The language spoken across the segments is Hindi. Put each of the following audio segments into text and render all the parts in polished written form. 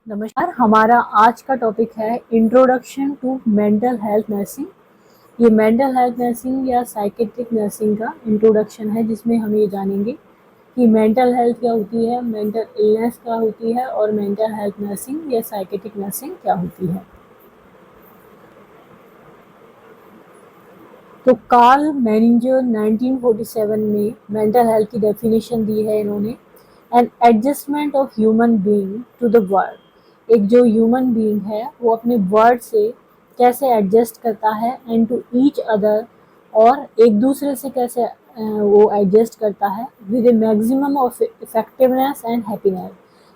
नमस्कार। हमारा आज का टॉपिक है introduction to mental health nursing. ये मेंटल हेल्थ नर्सिंग या साइकेट्रिक नर्सिंग का इंट्रोडक्शन है, जिसमें हम ये जानेंगे कि मेंटल हेल्थ क्या होती है, मेंटल इलनेस क्या होती है और मेंटल हेल्थ नर्सिंग या साइकेट्रिक नर्सिंग क्या होती है। तो कार्ल मैनिंजर 1947 में मेंटल हेल्थ की डेफिनेशन दी है इन्होंने। An adjustment of human being to the world. एक जो ह्यूमन बीइंग है वो अपने वर्ल्ड से कैसे एडजस्ट करता है एंड टू ईच अदर, और एक दूसरे से कैसे वो एडजस्ट करता है with A maximum of effectiveness and happiness.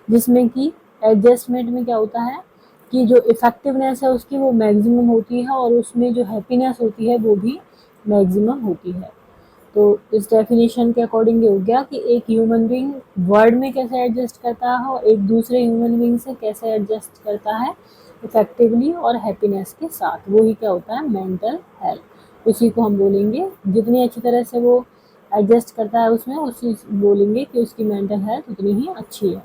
जिसमें कि एडजस्टमेंट में क्या होता है कि जो इफेक्टिवनेस है उसकी वो मैक्सिमम होती है और उसमें जो हैप्पीनेस होती है वो भी मैक्सिमम होती है। तो इस डेफिनेशन के अकॉर्डिंग ये हो गया कि एक ह्यूमन बीइंग वर्ल्ड में कैसे एडजस्ट करता है और एक दूसरे ह्यूमन बीइंग से कैसे एडजस्ट करता है इफेक्टिवली और हैप्पीनेस के साथ। वो ही क्या होता है मेंटल हेल्थ। उसी को हम बोलेंगे जितनी अच्छी तरह से वो एडजस्ट करता है उसमें, उसी बोलेंगे कि उसकी मेंटल हेल्थ उतनी ही अच्छी है।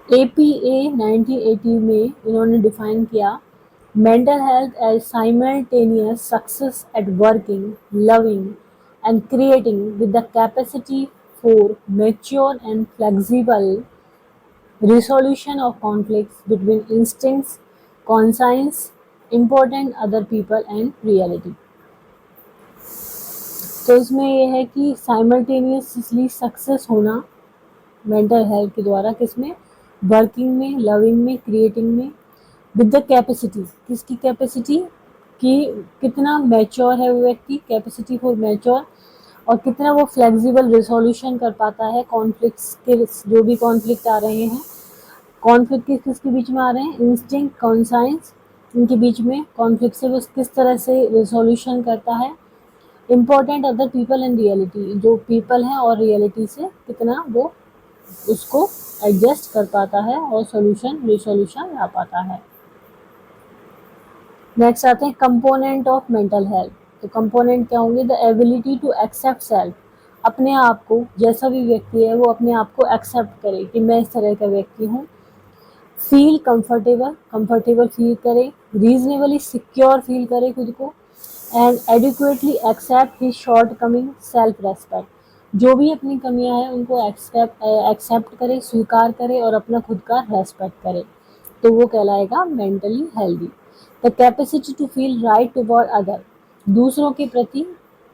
APA 1980 में इन्होंने डिफाइन किया mental health as simultaneous success at working, loving, and creating with the capacity for mature and flexible resolution of conflicts between instincts, conscience, important other people and reality। तो इसमें यह है कि साइमल्टेनियसली सक्सेस होना मेंटल हेल्थ के द्वारा, किसमें, वर्किंग में, लविंग में, क्रिएटिंग में, विद द कैपेसिटी, किसकी कैपेसिटी कि कितना मैच्योर है वो व्यक्ति, कैपेसिटी फॉर मैच्योर, और कितना वो फ्लेक्सिबल रिजोल्यूशन कर पाता है कॉन्फ्लिक्ट्स के, जो भी कॉन्फ्लिक्ट आ रहे हैं। कॉन्फ्लिक्ट किसके बीच में आ रहे हैं, इंस्टिंक्ट, कॉन्साइंस, इनके बीच में कॉन्फ्लिक्ट से वो किस तरह से रिजोल्यूशन करता है। Important other people and reality, जो पीपल हैं और रियलिटी से कितना वो उसको एडजस्ट कर पाता है और रिसोल्यूशन ला पाता है। नेक्स्ट आते हैं कंपोनेंट ऑफ मेंटल हेल्थ। तो कंपोनेंट क्या होंगे, the ability to accept self. अपने आप को, जैसा भी व्यक्ति है वो अपने आप को एक्सेप्ट करे कि मैं इस तरह का व्यक्ति हूँ। फील कंफर्टेबल, कंफर्टेबल फील करे, रीजनेबली सिक्योर फील करे खुद को, and adequately accept his shortcoming, self respect. जो भी अपनी कमियां हैं उनको एक्सेप्ट करे, स्वीकार करे और अपना खुद का रेस्पेक्ट करे, तो वो कहलाएगा mentally healthy. The capacity to feel right toward other, दूसरों के प्रति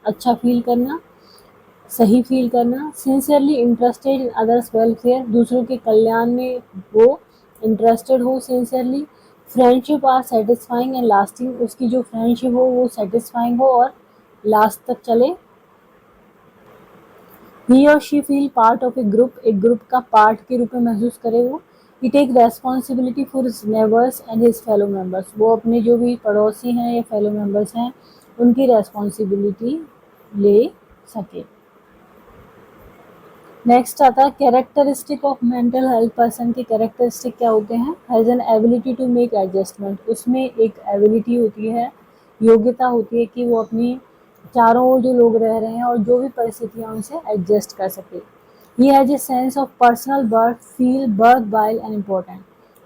अच्छा फील करना, सही फील करना। Sincerely interested in others welfare, दूसरों के कल्याण में वो इंटरेस्टेड हो sincerely. Friendship are satisfying and lasting, उसकी जो फ्रेंडशिप हो वो सेटिस्फाइंग हो और लास्ट तक चले। ही और she feel part of a group, एक ग्रुप का पार्ट के रूप में महसूस करे वो। He take responsibility for his neighbours and his fellow members, वो अपने जो भी पड़ोसी हैं या फेलो मेंबर्स हैं उनकी रेस्पॉन्सिबिलिटी ले सके। नेक्स्ट आता है characteristic of mental health person के कैरेक्टरिस्टिक क्या होते हैं। Has an ability to make adjustment, उसमें एक एबिलिटी होती है, योग्यता होती है कि वो अपनी चारों ओर जो लोग रह रहे हैं और जो भी परिस्थितियां उनसे एडजस्ट कर सके। He has a sense of personal birth, feel birth bile and important,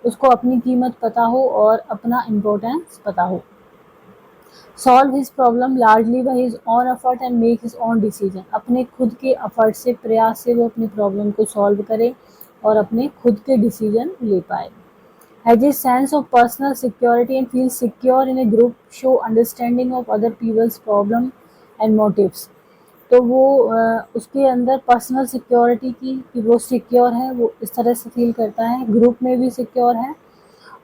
उसको अपनी कीमत पता हो और अपना इम्पोर्टेंस पता हो। Solve his problem largely by his own effort and make his own decision, अपने खुद के एफर्ट से, प्रयास से वो अपनी प्रॉब्लम को सॉल्व करे और अपने खुद के डिसीजन ले पाए। Has a sense of personal security and feel secure in a group, show understanding of other peoples problem and motives. तो वो उसके अंदर पर्सनल सिक्योरिटी की, कि वो सिक्योर है, वो इस तरह से फील करता है, ग्रुप में भी सिक्योर है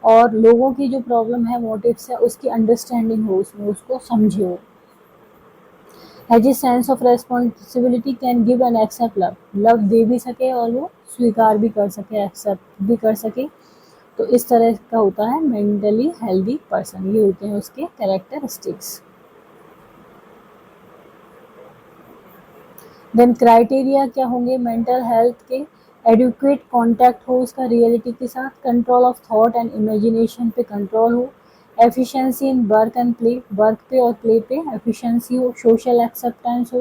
और लोगों की जो प्रॉब्लम है, मोटिव्स है, उसकी अंडरस्टैंडिंग हो, उसमें उसको समझे हो। Has a sense of responsibility, can give and accept love, love दे भी सके और वो स्वीकार भी कर सके, एक्सेप्ट भी कर सके। तो इस तरह का होता है मेंटली हेल्दी पर्सन, ये होते हैं उसके कैरेक्टरिस्टिक्स। देन क्राइटेरिया क्या होंगे मेंटल हेल्थ के, एडुकेट कॉन्टैक्ट हो उसका रियलिटी के साथ, control of thought and imagination पे कंट्रोल हो, efficiency in work and play, work पे और प्ले पे एफिशिएंसी हो, सोशल एक्सेप्टेंस हो,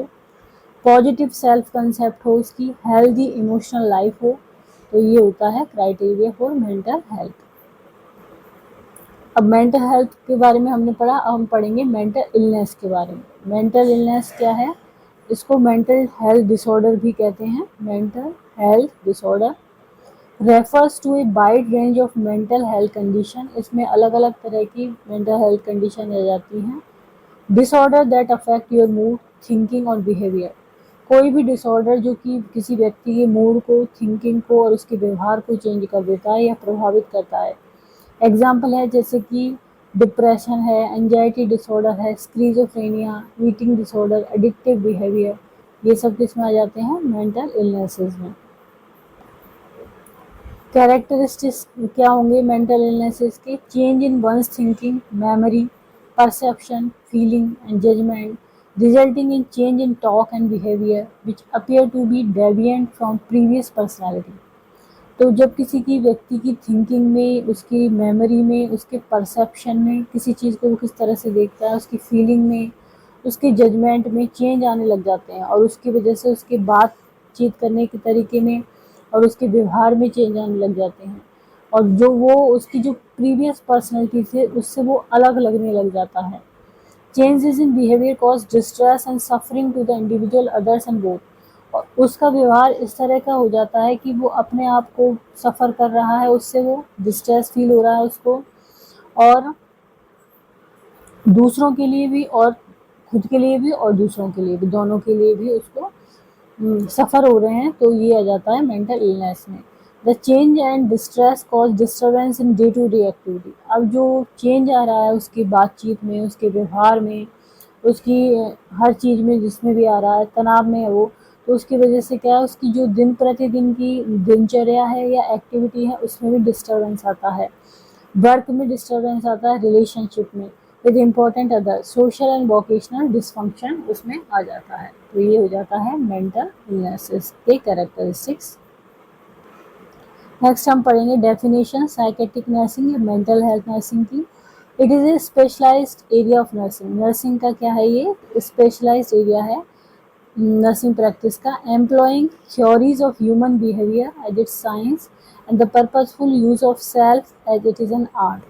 पॉजिटिव सेल्फ कंसेप्ट हो उसकी, हेल्दी इमोशनल लाइफ हो, तो ये होता है क्राइटेरिया फॉर मेंटल हेल्थ। अब मेंटल हेल्थ के बारे में हमने पढ़ा, अब हम पढ़ेंगे मेंटल इलनेस के बारे में। मेंटल इलनेस क्या है? इसको मेंटल हेल्थ डिसऑर्डर भी कहते हैं। Mental health disorder refers to a wide range of mental health condition. इसमें अलग अलग तरह की मेंटल हेल्थ कंडीशन आ जाती हैं। Disorder that affect your mood, thinking और बिहेवियर। कोई भी डिसऑर्डर जो कि किसी व्यक्ति के मूड को, थिंकिंग को और उसके व्यवहार को चेंज कर देता है या प्रभावित करता है। एग्जाम्पल है जैसे कि डिप्रेशन है, एंजाइटी डिसऑर्डर है, स्क्रीजोफ्रेनिया, ईटिंग डिसऑर्डर, एडिक्टिव बिहेवियर, ये सब किसमें आ जाते हैं? मेंटल इलनेसेस में। कैरेक्टरिस्टिक्स क्या होंगे मेंटल इलनेसेस के? Change in one's thinking, memory, perception, feeling and judgement, resulting in change in talk and behaviour which appear to be deviant from previous personality. तो जब किसी की व्यक्ति की थिंकिंग में, उसकी मेमोरी में, उसके परसेप्शन में, किसी चीज़ को वो किस तरह से देखता है, उसकी फीलिंग में, उसके जजमेंट में चेंज आने लग जाते हैं और उसकी वजह से उसके बातचीत करने के तरीके में और उसके व्यवहार में चेंज आने लग जाते हैं, और जो वो उसकी जो प्रीवियस पर्सनैलिटी थी उससे वो अलग लगने लग जाता है। Changes in behavior cause distress and suffering to the individual, others and both। और उसका व्यवहार इस तरह का हो जाता है कि वो अपने आप को सफ़र कर रहा है, उससे वो डिस्ट्रेस फील हो रहा है उसको, और दूसरों के लिए भी, और खुद के लिए भी और दूसरों के लिए भी, दोनों के लिए भी उसको सफ़र हो रहे हैं। तो ये आ जाता है मेंटल इलनेस में। The change and distress cause disturbance in day to day activity. अब जो चेंज आ रहा है उसकी बातचीत में, उसके व्यवहार में, उसकी हर चीज़ में, जिसमें भी आ रहा है, तनाव में है वो, तो उसकी वजह से क्या है, उसकी जो दिन प्रतिदिन की दिनचर्या है या एक्टिविटी है उसमें भी डिस्टर्बेंस आता है, वर्क में डिस्टर्बेंस आता है, रिलेशनशिप में, with important other, social and vocational dysfunction उसमें आ जाता है। तो ये हो जाता है मेंटल इलनेसेस के कैरेक्टरिस्टिक्स। नेक्स्ट हम पढ़ेंगे डेफिनेशन साइकेट्रिक नर्सिंग या मेंटल हेल्थ नर्सिंग की। It is a specialised area of nursing. Nursing का क्या है? ये स्पेशलाइज्ड एरिया है नर्सिंग प्रैक्टिस का। Employing theories of human behaviour as its science and the purposeful use of self as it is an art.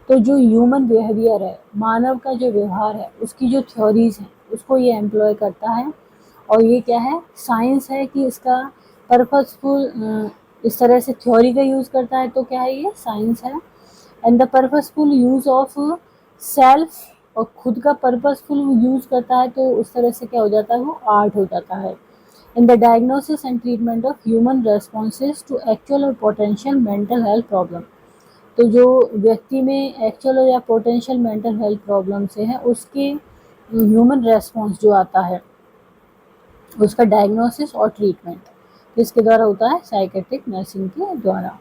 तो जो ह्यूमन बिहेवियर है, मानव का जो व्यवहार है, उसकी जो थ्योरीज हैं उसको ये एम्प्लॉय करता है, और ये क्या है? साइंस है कि इसका पर्पजफुल, इस तरह से थ्योरी का यूज़ करता है तो क्या है? ये साइंस है। And the purposeful use of self, और खुद का पर्पजफुल यूज़ करता है तो उस तरह से क्या हो जाता है? वो आर्ट हो जाता है। In the diagnosis and treatment of human responses to actual और पोटेंशियल मेंटल हेल्थ प्रॉब्लम। तो जो व्यक्ति में एक्चुअल या पोटेंशियल मेंटल हेल्थ प्रॉब्लम से है, उसके ह्यूमन रेस्पॉन्स जो आता है, उसका डायग्नोसिस और ट्रीटमेंट किसके द्वारा होता है? साइकेट्रिक नर्सिंग के द्वारा।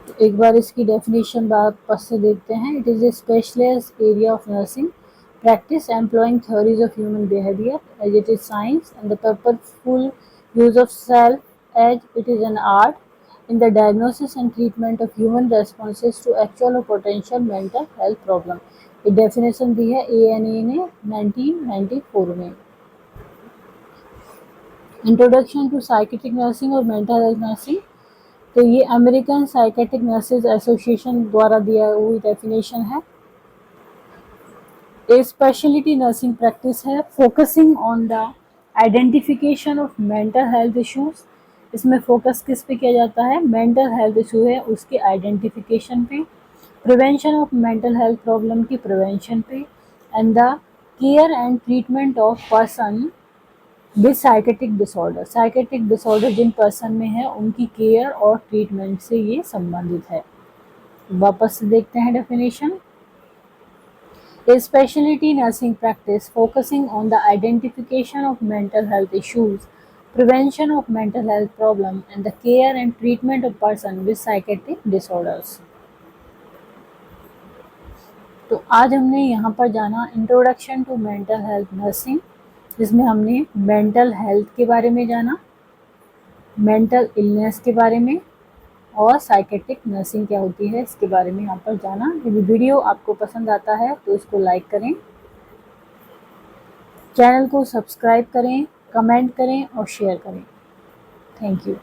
तो एक बार इसकी डेफिनेशन वापस से देखते हैं। It is a specialised area of nursing practice employing theories of human behavior as it is science and the purposeful use of self as it is an art in the diagnosis and treatment of human responses to actual or potential mental health problem। ये डेफिनेशन दी है ANA ने 1994 में। इंट्रोडक्शन टू साइकेट्रिक नर्सिंग और मेंटल हेल्थ नर्सिंग, तो ये अमेरिकन साइकेट्रिक नर्सेज एसोसिएशन द्वारा दिया हुई डेफिनेशन है। ए स्पेशलिटी नर्सिंग प्रैक्टिस है focusing on the identification of mental health issues. इसमें फोकस किस पे किया जाता है? मेंटल हेल्थ इशू है उसके आइडेंटिफिकेशन पे, prevention of mental health problem की प्रिवेंशन पे, and the care and treatment of person with psychiatric disorder. Psychiatric disorder जिन पर्सन में है उनकी केयर और ट्रीटमेंट से ये संबंधित है। वापस से देखते हैं definition. A specialty nursing practice focusing on the identification of mental health issues, prevention of mental health problems, and the care and treatment of persons with psychiatric disorders। तो आज हमने यहाँ पर जाना introduction to mental health nursing, जिसमें हमने मेंटल हेल्थ के बारे में जाना, मेंटल इलनेस के बारे में, और साइकेट्रिक नर्सिंग क्या होती है इसके बारे में यहाँ पर जाना। यदि वीडियो आपको पसंद आता है तो इसको लाइक करें, चैनल को सब्सक्राइब करें, कमेंट करें और शेयर करें। Thank you.